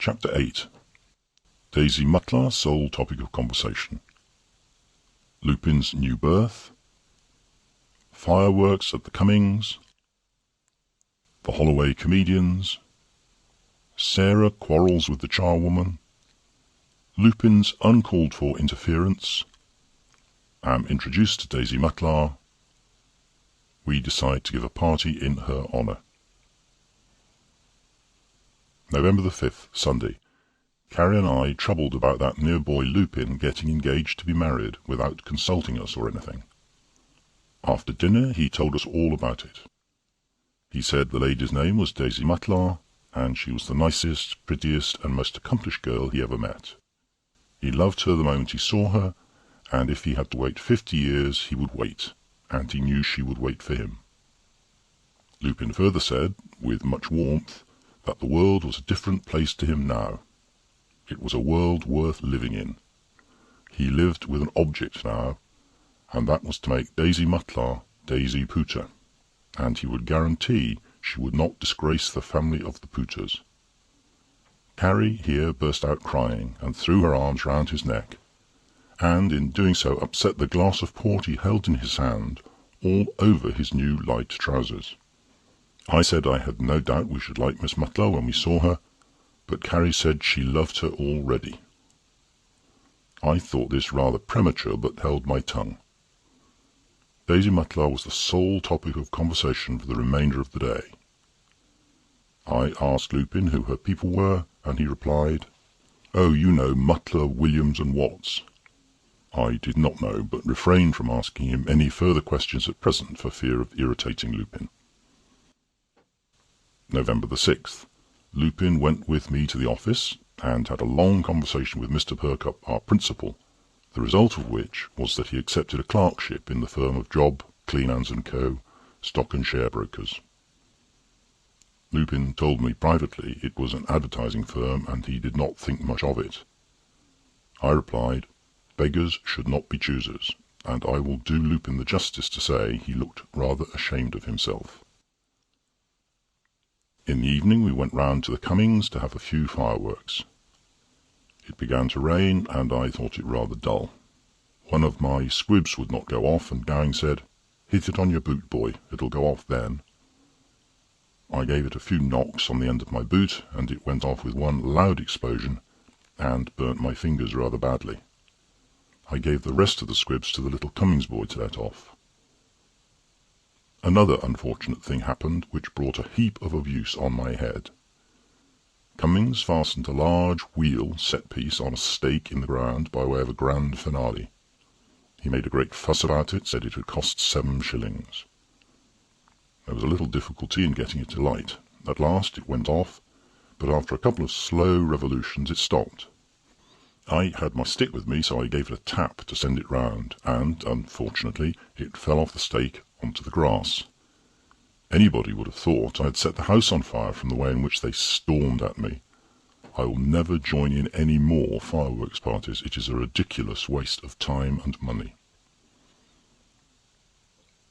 Chapter 8. Daisy Mutlar, sole topic of conversation. Lupin's new birth. Fireworks at the Cummings. The Holloway comedians. Sarah quarrels with the charwoman. Lupin's uncalled-for interference. Am introduced to Daisy Mutlar. We decide to give a party in her honour. November the 5th, Sunday. Carrie and I troubled about that mere boy Lupin getting engaged to be married without consulting us or anything. After dinner he told us all about it. He said the lady's name was Daisy Mutlar, and she was the nicest, prettiest, and most accomplished girl he ever met. He loved her the moment he saw her, and if he had to wait 50 years he would wait, and he knew she would wait for him. Lupin further said, with much warmth, that the world was a different place to him now. It was a world worth living in. He lived with an object now, and that was to make Daisy Mutlar Daisy Pooter, and he would guarantee she would not disgrace the family of the Pooters. Carrie here burst out crying, and threw her arms round his neck, and in doing so upset the glass of port he held in his hand all over his new light trousers. I said I had no doubt we should like Miss Mutlar when we saw her, but Carrie said she loved her already. I thought this rather premature, but held my tongue. Daisy Mutlar was the sole topic of conversation for the remainder of the day. I asked Lupin who her people were, and he replied, "Oh, you know, Mutlar, Williams and Watts." I did not know, but refrained from asking him any further questions at present for fear of irritating Lupin. November the 6th. Lupin went with me to the office, and had a long conversation with Mr. Perkupp, our principal, the result of which was that he accepted a clerkship in the firm of Job, Cleanhands & Co., stock and share brokers. Lupin told me privately it was an advertising firm, and he did not think much of it. I replied, beggars should not be choosers, and I will do Lupin the justice to say he looked rather ashamed of himself. In the evening we went round to the Cummings to have a few fireworks. It began to rain, and I thought it rather dull. One of my squibs would not go off, and Gowing said, "Hit it on your boot, boy, it'll go off then." I gave it a few knocks on the end of my boot, and it went off with one loud explosion, and burnt my fingers rather badly. I gave the rest of the squibs to the little Cummings boy to let off. Another unfortunate thing happened, which brought a heap of abuse on my head. Cummings fastened a large wheel set-piece on a stake in the ground by way of a grand finale. He made a great fuss about it, said it had cost 7 shillings. There was a little difficulty in getting it to light. At last it went off, but after a couple of slow revolutions it stopped. I had my stick with me, so I gave it a tap to send it round, and, unfortunately, it fell off the stake onto the grass. Anybody would have thought I had set the house on fire from the way in which they stormed at me. I will never join in any more fireworks parties. It is a ridiculous waste of time and money.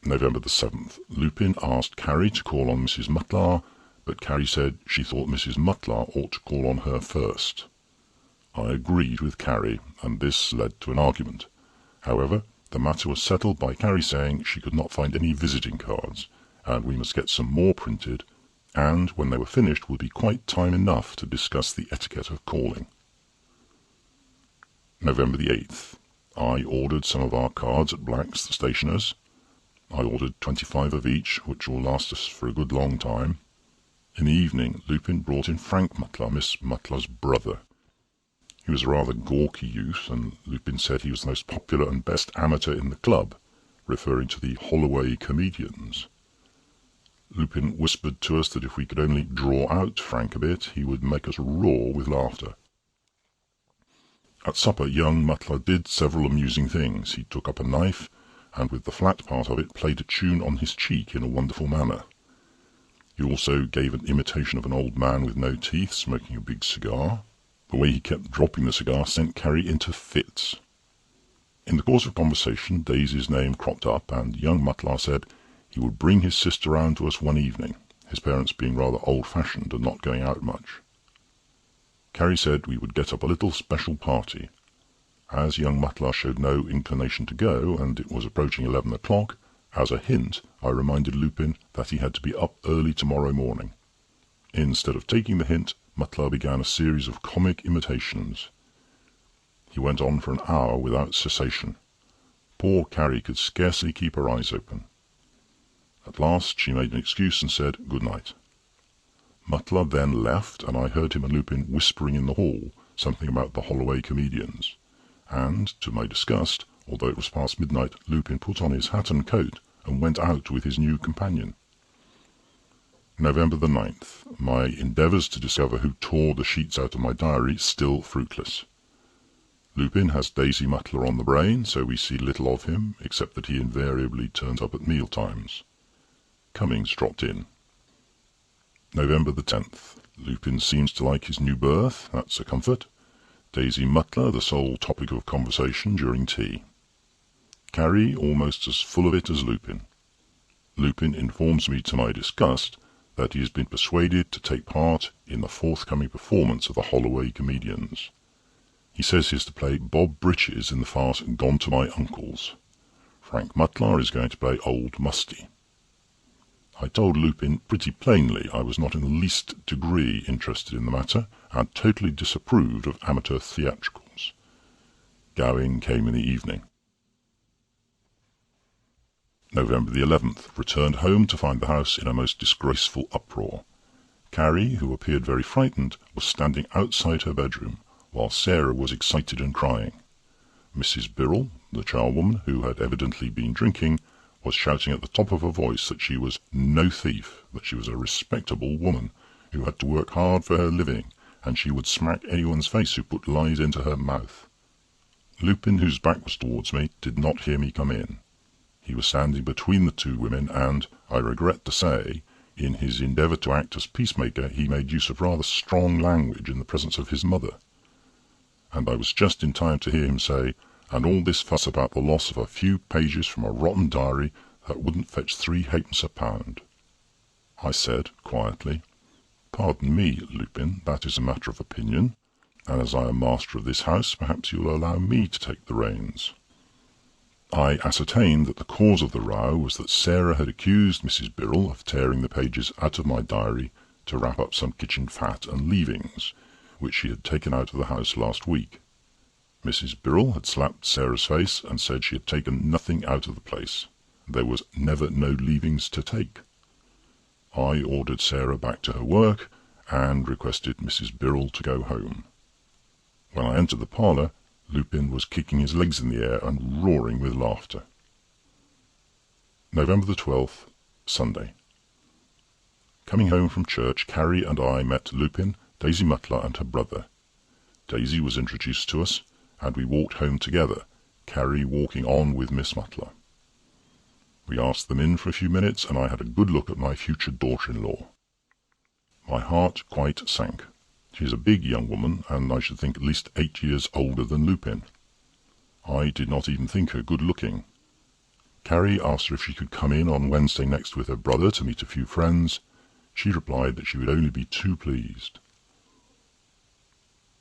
November the 7th. Lupin asked Carrie to call on Mrs. Mutlar, but Carrie said she thought Mrs. Mutlar ought to call on her first. I agreed with Carrie, and this led to an argument. However, the matter was settled by Carrie saying she could not find any visiting cards, and we must get some more printed, and when they were finished would be quite time enough to discuss the etiquette of calling. November the 8th. I ordered some of our cards at Black's, the stationer's. I ordered 25 of each, which will last us for a good long time. In the evening Lupin brought in Frank Mutlar, Miss Mutlar's brother. He was a rather gawky youth, and Lupin said he was the most popular and best amateur in the club, referring to the Holloway comedians. Lupin whispered to us that if we could only draw out Frank a bit, he would make us roar with laughter. At supper young Mutlar did several amusing things. He took up a knife, and with the flat part of it played a tune on his cheek in a wonderful manner. He also gave an imitation of an old man with no teeth, smoking a big cigar. The way he kept dropping the cigar sent Carrie into fits. In the course of conversation Daisy's name cropped up, and young Mutlar said he would bring his sister round to us one evening, his parents being rather old-fashioned and not going out much. Carrie said we would get up a little special party. As young Matlar showed no inclination to go, and it was approaching 11 o'clock, as a hint I reminded Lupin that he had to be up early tomorrow morning. Instead of taking the hint, Matlar began a series of comic imitations. He went on for an hour without cessation. Poor Carrie could scarcely keep her eyes open. At last she made an excuse and said good night. Matlar then left, and I heard him and Lupin whispering in the hall something about the Holloway comedians. And, to my disgust, although it was past midnight, Lupin put on his hat and coat and went out with his new companion. November the 9th. My endeavours to discover who tore the sheets out of my diary still fruitless. Lupin has Daisy Matlar on the brain, so we see little of him, except that he invariably turns up at meal times. Cummings dropped in. November the 10th. Lupin seems to like his new berth, that's a comfort. Daisy Matlar the sole topic of conversation during tea. Carrie almost as full of it as Lupin. Lupin informs me to my disgust that he has been persuaded to take part in the forthcoming performance of the Holloway comedians. He says he is to play Bob Britches in the farce Gone to My Uncle's. Frank Matlar is going to play Old Musty. I told Lupin pretty plainly I was not in the least degree interested in the matter, and totally disapproved of amateur theatricals. Gowing came in the evening. November the 11th. Returned home to find the house in a most disgraceful uproar. Carrie, who appeared very frightened, was standing outside her bedroom, while Sarah was excited and crying. Mrs. Birrell, the charwoman, who had evidently been drinking, was shouting at the top of her voice that she was no thief, that she was a respectable woman, who had to work hard for her living, and she would smack anyone's face who put lies into her mouth. Lupin, whose back was towards me, did not hear me come in. He was standing between the two women, and, I regret to say, in his endeavour to act as peacemaker, he made use of rather strong language in the presence of his mother. And I was just in time to hear him say, "And all this fuss about the loss of a few pages from a rotten diary that wouldn't fetch 3 halfpence a pound." I said, quietly, "Pardon me, Lupin, that is a matter of opinion, and as I am master of this house, perhaps you will allow me to take the reins." I ascertained that the cause of the row was that Sarah had accused Mrs. Birrell of tearing the pages out of my diary to wrap up some kitchen fat and leavings, which she had taken out of the house last week. Mrs. Birrell had slapped Sarah's face and said she had taken nothing out of the place. There was never no leavings to take. I ordered Sarah back to her work, and requested Mrs. Birrell to go home. When I entered the parlour, Lupin was kicking his legs in the air and roaring with laughter. November the 12th, Sunday. Coming home from church, Carrie and I met Lupin, Daisy Matlar and her brother. Daisy was introduced to us, and we walked home together, Carrie walking on with Miss Matlar. We asked them in for a few minutes, and I had a good look at my future daughter-in-law. My heart quite sank. She is a big young woman, and I should think at least 8 years older than Lupin. I did not even think her good-looking. Carrie asked her if she could come in on Wednesday next with her brother to meet a few friends. She replied that she would only be too pleased.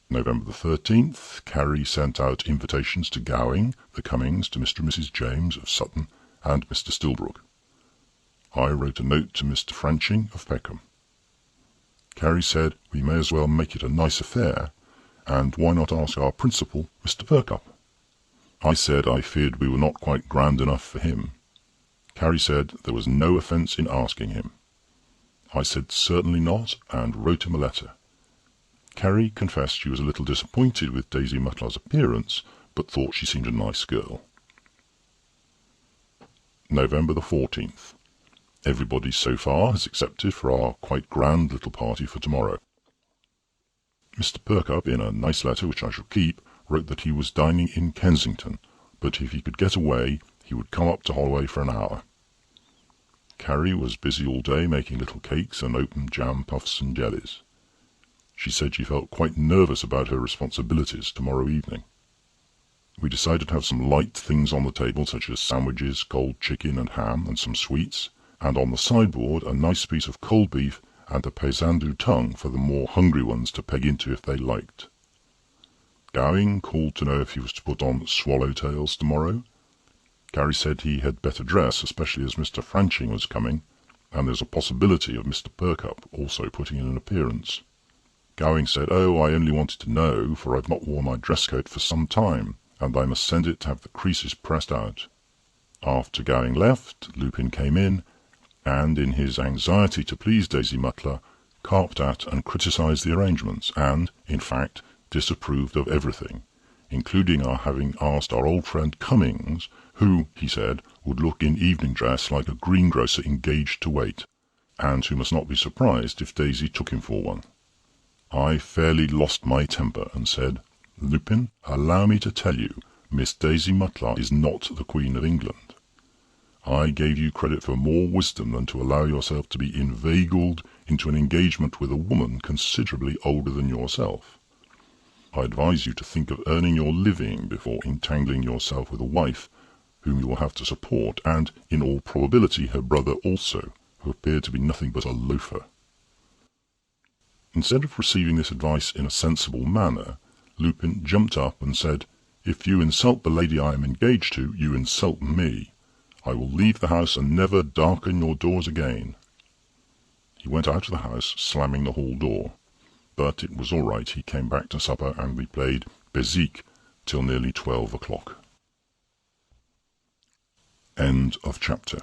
November the 13th, Carrie sent out invitations to Gowing, the Cummings, to Mr. and Mrs. James of Sutton, and Mr. Stillbrook. I wrote a note to Mr. Franching of Peckham. Carrie said we may as well make it a nice affair, and why not ask our principal, Mr. Perkupp? I said I feared we were not quite grand enough for him. Carrie said there was no offence in asking him. I said certainly not, and wrote him a letter. Carrie confessed she was a little disappointed with Daisy Matlar's appearance, but thought she seemed a nice girl. November the 14th. Everybody so far has accepted for our quite grand little party for tomorrow. Mr. Perkupp, in a nice letter which I shall keep, wrote that he was dining in Kensington, but if he could get away, he would come up to Holloway for an hour. Carrie was busy all day making little cakes and open jam puffs and jellies. She said she felt quite nervous about her responsibilities tomorrow evening. We decided to have some light things on the table, such as sandwiches, cold chicken and ham, and some sweets, and on the sideboard a nice piece of cold beef and a paysandu tongue for the more hungry ones to peg into if they liked. Gowing called to know if he was to put on swallowtails tomorrow. Gary said he had better dress, especially as Mr. Franching was coming, and there's a possibility of Mr. Perkupp also putting in an appearance. Gowing said, "Oh, I only wanted to know, for I've not worn my dress coat for some time, and I must send it to have the creases pressed out." After Gowing left, Lupin came in, and in his anxiety to please Daisy Mutler, carped at and criticised the arrangements, and, in fact, disapproved of everything, including our having asked our old friend Cummings, who, he said, would look in evening dress like a greengrocer engaged to wait, and who must not be surprised if Daisy took him for one. I fairly lost my temper and said, "Lupin, allow me to tell you, Miss Daisy Mutlar is not the Queen of England. I gave you credit for more wisdom than to allow yourself to be inveigled into an engagement with a woman considerably older than yourself. I advise you to think of earning your living before entangling yourself with a wife whom you will have to support, and in all probability her brother also, who appeared to be nothing but a loafer." Instead of receiving this advice in a sensible manner, Lupin jumped up and said, "If you insult the lady I am engaged to, you insult me. I will leave the house and never darken your doors again." He went out of the house, slamming the hall door. But it was all right. He came back to supper, and we played Bezique till nearly 12 o'clock. End of chapter.